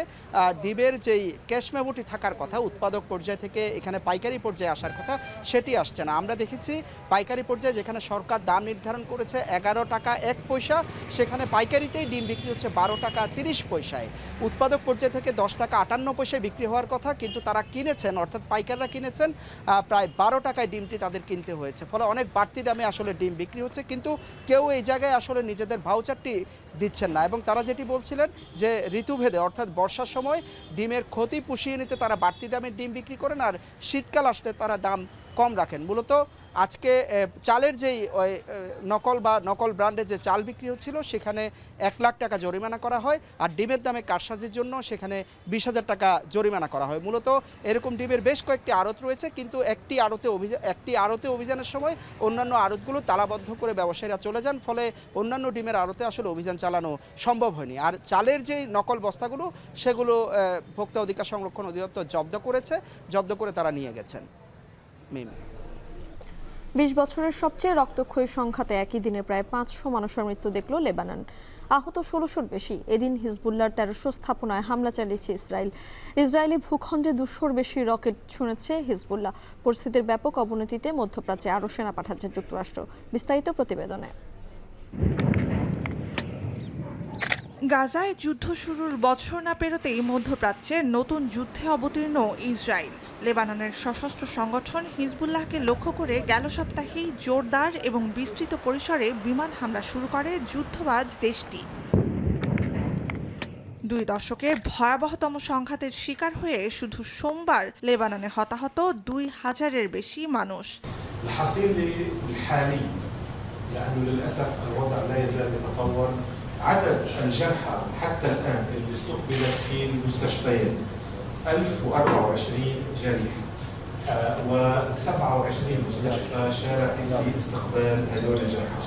ডিমের যেই ক্যাশ মেমোটি থাকার কথা উৎপাদক পর্যায় থেকে এখানে পাইকারি পর্যায়ে আসার কথা সেটি আসছে না। আমরা দেখেছি পাইকারি পর্যায়ে যেখানে সরকার দাম নির্ধারণ করেছে 11 টাকা 1 পয়সা, সেখানে পাইকারিতেই ডিম বিক্রি হচ্ছে 12 টাকা 30 পয়সায়। উৎপাদক পর্যায় থেকে 10 টাকা 58 পয়সায় বিক্রি হওয়ার কথা, কিন্তু তারা কিনেছেন অর্থাৎ পাইকাররা কিনেছেন প্রায় 12 টাকায় ডিমটি তাদের কিনতে হয়েছে। ফলে অনেক বাড়তি দামে আসলে ডিম বিক্রি হচ্ছে, কিন্তু কেউ এই জায়গায় আসলে নিজেদের ভাউচারটি দিচ্ছেন না এবং তারা যেটি বলছিলেন যে ঋতুভেদে অর্থাৎ বর্ষার সময় ডিমের ক্ষতি পুষিয়ে নিতে তারা বাড়তি দামের ডিম বিক্রি করেন আর শীতকাল আসলে তারা দাম কম রাখেন। মূলত আজকে চালের যেই নকল ব্র্যান্ডের যে চাল বিক্রি হচ্ছিল সেখানে 1 লাখ টাকা জরিমানা করা হয় আর ডিমের দামে কারসাজির জন্য সেখানে 20,000 টাকা জরিমানা করা হয়। মূলত এরকম ডিমের বেশ কয়েকটি আড়ত রয়েছে, কিন্তু একটি আড়তে অভিযানের সময় অন্যান্য আড়তগুলো তালাবদ্ধ করে ব্যবসায়ীরা চলে যান, ফলে অন্যান্য ডিমের আড়তে আসলে অভিযান চালানো সম্ভব হয়নি। আর চালের যে নকল বস্তাগুলো সেগুলো ভোক্তা অধিকার সংরক্ষণ অধিদপ্তর জব্দ করে তারা নিয়ে গেছেন। 20 বছরের সবচেয়ে রক্তক্ষয়ী সংখ্যাতে একই দিনে প্রায় 500 মানুষের মৃত্যু দেখল লেবানন। আহত 1600-র বেশি। এদিন হিজবুল্লাহর 1300 স্থাপনায় হামলা চালিয়েছে ইসরায়েল। ইসরায়েলি ভূখণ্ডে 200-র বেশি রকেট ছুঁড়েছে হিজবুল্লাহ। পরিস্থিতির ব্যাপক অবনতিতে মধ্যপ্রাচ্যে আরও সেনা পাঠাচ্ছে যুক্তরাষ্ট্র। বিস্তারিত প্রতিবেদনে। গাজায় যুদ্ধ শুরুর বছর না পেরোতেই মধ্যপ্রাচ্যে নতুন যুদ্ধে অবতীর্ণ ইসরায়েল। লেবাননের সশস্ত্র সংগঠন হিজবুল্লাহকে লক্ষ্য করে গেল সপ্তাহেই জোরদার এবং বিস্তৃত পরিসরে বিমান হামলা শুরু করে যুদ্ধবাজ দেশটি। 2 দশকের ভয়াবহতম সংঘাতের শিকার হয়ে শুধু সোমবার লেবাননে হতাহত 2000-এর বেশি মানুষ। عدد الجرحى حتى الآن اللي استقبلت في المستشفيات 1024 جريح و27 مستشفى شاركوا في استقبال هذول الجرحى.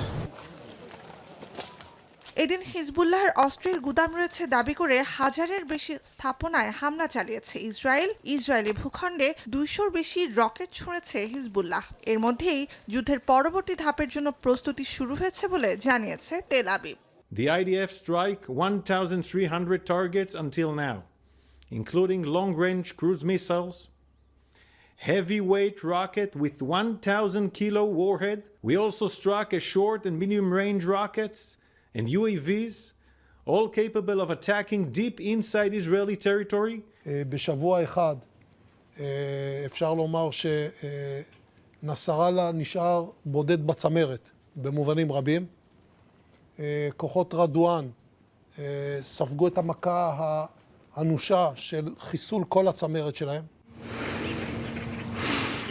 এদিন হিজবুল্লাহর অস্ত্রের গুদাম রয়েছে দাবি করে 1000-এর বেশি স্থাপনায় হামলা চালিয়েছে ইসরায়েল। ইসরায়েলি ভূখণ্ডে 200-র বেশি রকেট ছুঁড়েছে হিজবুল্লাহ। এর মধ্যেই যুদ্ধের পরবর্তী ধাপের জন্য প্রস্তুতি শুরু হয়েছে বলে জানিয়েছে Tel Aviv. The IDF strike 1,300 targets until now, including long-range cruise missiles, heavyweight rocket with 1,000-kilo warhead. We also struck a short and medium-range rockets and UAVs, all capable of attacking deep inside Israeli territory. בשבוע אחד אפשר לומר שנסראללה נשאר בודד בצמרת במובנים רבים. כוחות רדואן ספגו את המכה האנושה של חיסול כל הצמרת שלהם.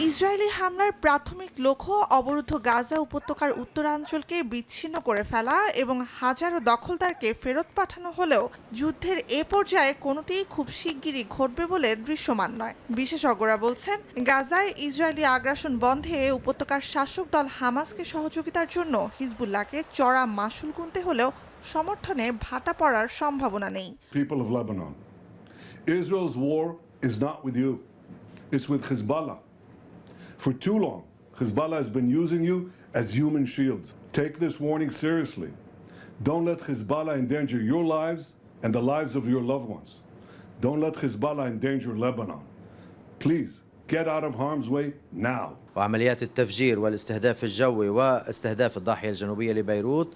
Israeli হামলার প্রাথমিক লক্ষ্য অবরুদ্ধ গাজা উপত্যকার উত্তরাঞ্চলকে বিচ্ছিন্ন করে ফেলা এবং হাজারো দখলদারকে ফেরত পাঠানো হলেও যুদ্ধের এ পর্যায়ে কোনোটিই খুব শিগগিরই ঘটবে বলে দৃশ্যমান নয়। বিশেষজ্ঞরা বলছেন, গাজায় ইসরায়েলি আগ্রাসন বন্ধে উপত্যকার শাসক দল হামাসকে সহযোগিতার জন্য হিজবুল্লাহকে চড়া মাশুল গুনতে হলেও সমর্থনে ভাটা পড়ার সম্ভাবনা নেই। People of Lebanon, Israel's war is not with you. It's with Hezbollah. For too long, Hezbollah has been using you as human shields. Take this warning seriously. Don't let Hezbollah endanger your lives and the lives of your loved ones. Don't let Hezbollah endanger Lebanon. Please, get out of harm's way now. وعمليات التفجير والاستهداف الجوي واستهداف الضاحية الجنوبية لبيروت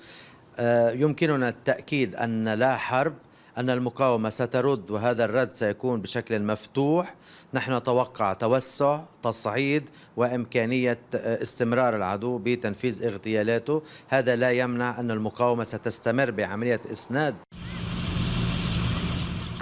يمكننا التأكيد أن لا حرب، أن المقاومة سترد وهذا الرد سيكون بشكل مفتوح. نحن نتوقع توسع، تصعيد وإمكانية استمرار العدو بتنفيذ اغتيالاته. هذا لا يمنع أن المقاومة ستستمر بعملية إسناد.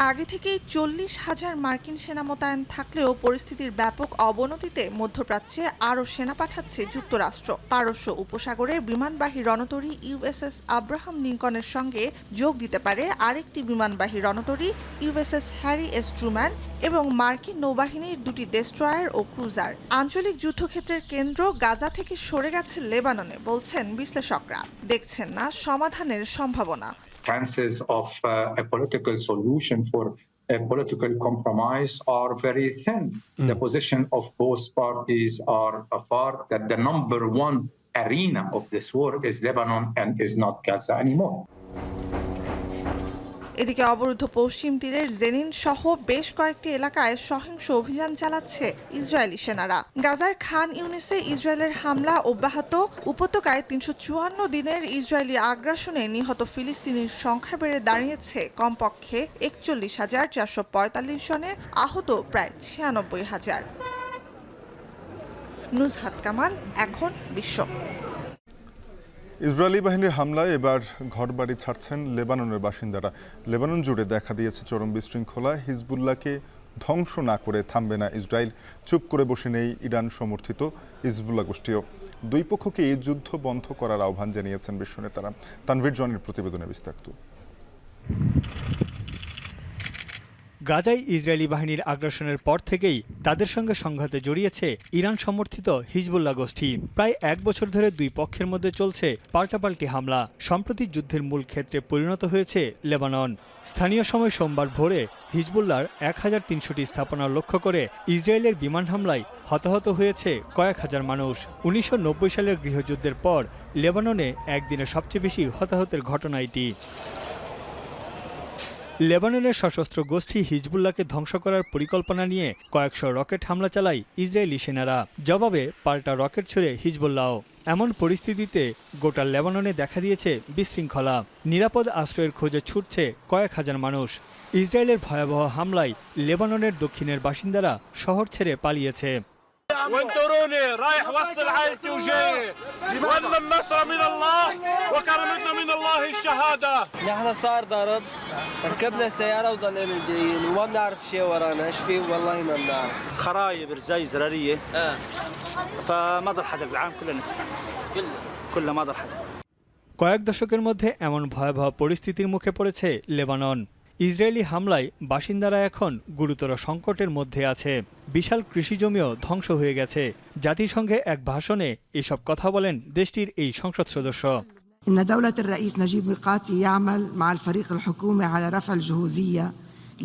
আগে থেকেই 40,000 মার্কিন সেনা মোতায়েন থাকলেও পরিস্থিতির ব্যাপক অবনতিতে মধ্যপ্রাচ্যে আরও সেনা পাঠাচ্ছে যুক্তরাষ্ট্র। পারস্য উপসাগরে বিমানবাহী রণতরী ইউএসএস আব্রাহাম লিঙ্কনের সঙ্গে যোগ দিতে পারে আরেকটি বিমানবাহী রণতরী ইউএসএস হ্যারি এস ট্রুম্যান এবং মার্কিন নৌবাহিনীর 2টি ডেস্ট্রয়ার ও ক্রুজার। আঞ্চলিক যুদ্ধক্ষেত্রের কেন্দ্র গাজা থেকে সরে গেছে লেবাননে, বলছেন বিশ্লেষকরা। দেখছেন না সমাধানের সম্ভাবনা। Chances of a political solution for a political compromise are very thin. The position of both parties are far that the number one arena of this war is Lebanon and is not Gaza anymore. এদিকে অবরুদ্ধ পশ্চিম তীরের জেনিন সহ বেশ কয়েকটি এলাকায় সহিংস অভিযান চালাচ্ছে ইসরায়েলি সেনারা। গাজার খান ইউনিসে ইসরায়েলের হামলা অব্যাহত। উপত্যকায় 354 দিনের ইসরায়েলি আগ্রাসনে নিহত ফিলিস্তিনির সংখ্যা বেড়ে দাঁড়িয়েছে কমপক্ষে 41,445 জনে, আহত প্রায় 96,000। নুজহাত কামাল, এখন বিশ্ব। ইসরায়েলি বাহিনীর হামলায় এবার ঘরবাড়ি ছাড়ছেন লেবাননের বাসিন্দারা। লেবানন জুড়ে দেখা দিয়েছে চরম বিশৃঙ্খলা। হিজবুল্লাহকে ধ্বংস না করে থামবে না ইসরায়েল, চুপ করে বসে নেই ইরান সমর্থিত হিজবুল্লাহ গোষ্ঠীও। দুই পক্ষকে এই যুদ্ধ বন্ধ করার আহ্বান জানিয়েছেন বিশ্ব নেতারা। তানভীর জনের প্রতিবেদনে বিস্তারিত। গাজায় ইসরায়েলি বাহিনীর আগ্রাসনের পর থেকেই তাদের সঙ্গে সংঘাতে জড়িয়েছে ইরান সমর্থিত হিজবুল্লাহ গোষ্ঠী। প্রায় 1 বছর ধরে দুই পক্ষের মধ্যে চলছে পাল্টাপাল্টি হামলা। সম্প্রতি যুদ্ধের মূল ক্ষেত্রে পরিণত হয়েছে লেবানন। স্থানীয় সময় সোমবার ভোরে হিজবুল্লাহর 1300টি স্থাপনা লক্ষ্য করে ইসরায়েলের বিমান হামলায় হতাহত হয়েছে কয়েক হাজার মানুষ। 1990 সালের গৃহযুদ্ধের পর লেবাননে একদিনে সবচেয়ে বেশি হতাহতের ঘটনা এটি। লেবাননের সশস্ত্র গোষ্ঠী হিজবুল্লাহকে ধ্বংস করার পরিকল্পনা নিয়ে কয়েকশো রকেট হামলা চালায় ইসরায়েলি সেনারা। জবাবে পাল্টা রকেট ছুড়ে হিজবুল্লাহ। এমন পরিস্থিতিতে গোটা লেবাননে দেখা দিয়েছে বিশৃঙ্খলা। নিরাপদ আশ্রয়ের খোঁজে ছুটছে কয়েক হাজার মানুষ। ইসরায়েলের ভয়াবহ হামলায় লেবাননের দক্ষিণের বাসিন্দারা শহর ছেড়ে পালিয়েছে। وانطروني رايح وصل عائلتي وجاي وان النصر من الله وكرمتنا من الله الشهاده. نحن صار ضرب ركبنا سياره وضلينا جايين وما بنعرف شيء ورانا ايش في والله ما بنعرف. خرايب رزاي زراريه فما ضل حدا بالعام كله نسمع كله ما ضل حدا. কয়েক দশকের মধ্যে এমন ভয়াবহ পরিস্থিতির মুখে পড়েছে লেবানন। ইসরায়েলি হামলায় বাসিন্দারা এখন গুরুতর সংকটের মধ্যে আছে। বিশাল কৃষিজমিও ধ্বংস হয়ে গেছে। জাতিসংঘে এক ভাষণে এসব কথা বলেন দেশটির এই সংসদ সদস্য। إن دولة الرئيس نجيب ميقاتي يعمل مع الفريق الحكومي على رفع الجهوزية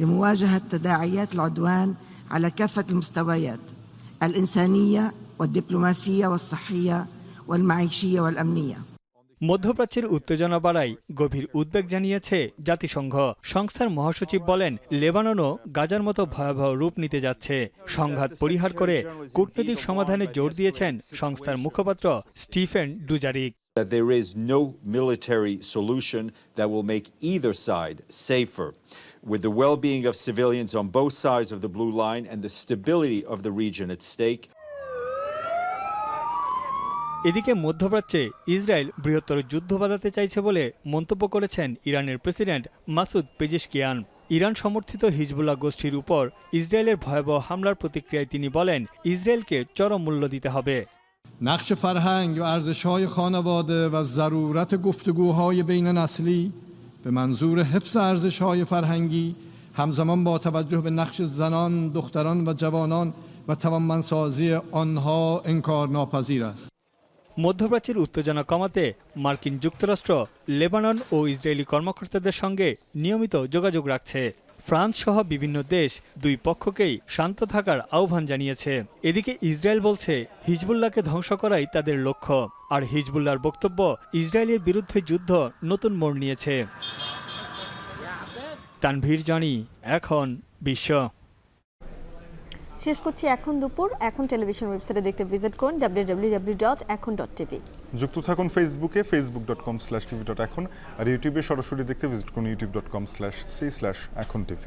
لمواجهة تداعيات العدوان على كافة المستويات الإنسانية والدبلوماسية والصحية والمعيشية والأمنية. মধ্যপ্রাচ্যের উত্তেজনা বাড়ায় গভীর উদ্বেগ জানিয়েছে জাতিসংঘ। সংস্থার মহাসচিব বলেন, লেবাননও গাজার মতো ভয়াবহ রূপ নিতে যাচ্ছে। সংঘাত পরিহার করে কূটনৈতিক সমাধানে জোর দিয়েছেন সংস্থার মুখপাত্র Stephen Dujarric. That there is no military solution that will make either side safer. With the well-being of civilians on both sides of the blue line and the stability of the region at stake. এদিকে মধ্যপ্রাচ্যে Israel বৃহত্তর যুদ্ধ বাঁধাতে চাইছে বলে মন্তব্য করেছেন ইরানের president Masoud Pezeshkian. Iran সমর্থিত হিজবুল্লাহ গোষ্ঠীর উপর ইসরায়েলের ভয়াবহ হামলার প্রতিক্রিয়ায় তিনি বলেন, ইসরায়েলকে চরম মূল্য দিতে হবে। نقش فرهنگ و ارزش‌های خانواده و ضرورت گفتگوهای بین نسلی به منظور حفظ ارزش‌های فرهنگی همزمان با توجه به نقش زنان، دختران و جوانان و توانمندسازی آنها انکارناپذیر است. মধ্যপ্রাচ্যের উত্তেজনা কমাতে মার্কিন যুক্তরাষ্ট্র লেবানন ও ইসরায়েলি কর্মকর্তাদের সঙ্গে নিয়মিত যোগাযোগ রাখছে। ফ্রান্স সহ বিভিন্ন দেশ দুই পক্ষকেই শান্ত থাকার আহ্বান জানিয়েছে। এদিকে ইসরায়েল বলছে হিজবুল্লাহকে ধ্বংস করাই তাদের লক্ষ্য। আর হিজবুল্লাহর বক্তব্য, ইসরায়েলের বিরুদ্ধে যুদ্ধ নতুন মোড় নিয়েছে। তানভীর জানি, এখন বিশ্ব। শেষ করছি এখন দুপুর। এখন টেলিভিশন ওয়েবসাইটে দেখতে ভিজিট করুন www.ekhon.tv। যুক্ত থাকুন ফেসবুকে facebook.com/tv.ekhon আর ইউটিউবে সরাসরি দেখতে ভিজিট করুন youtube.com/c/ekhon tv।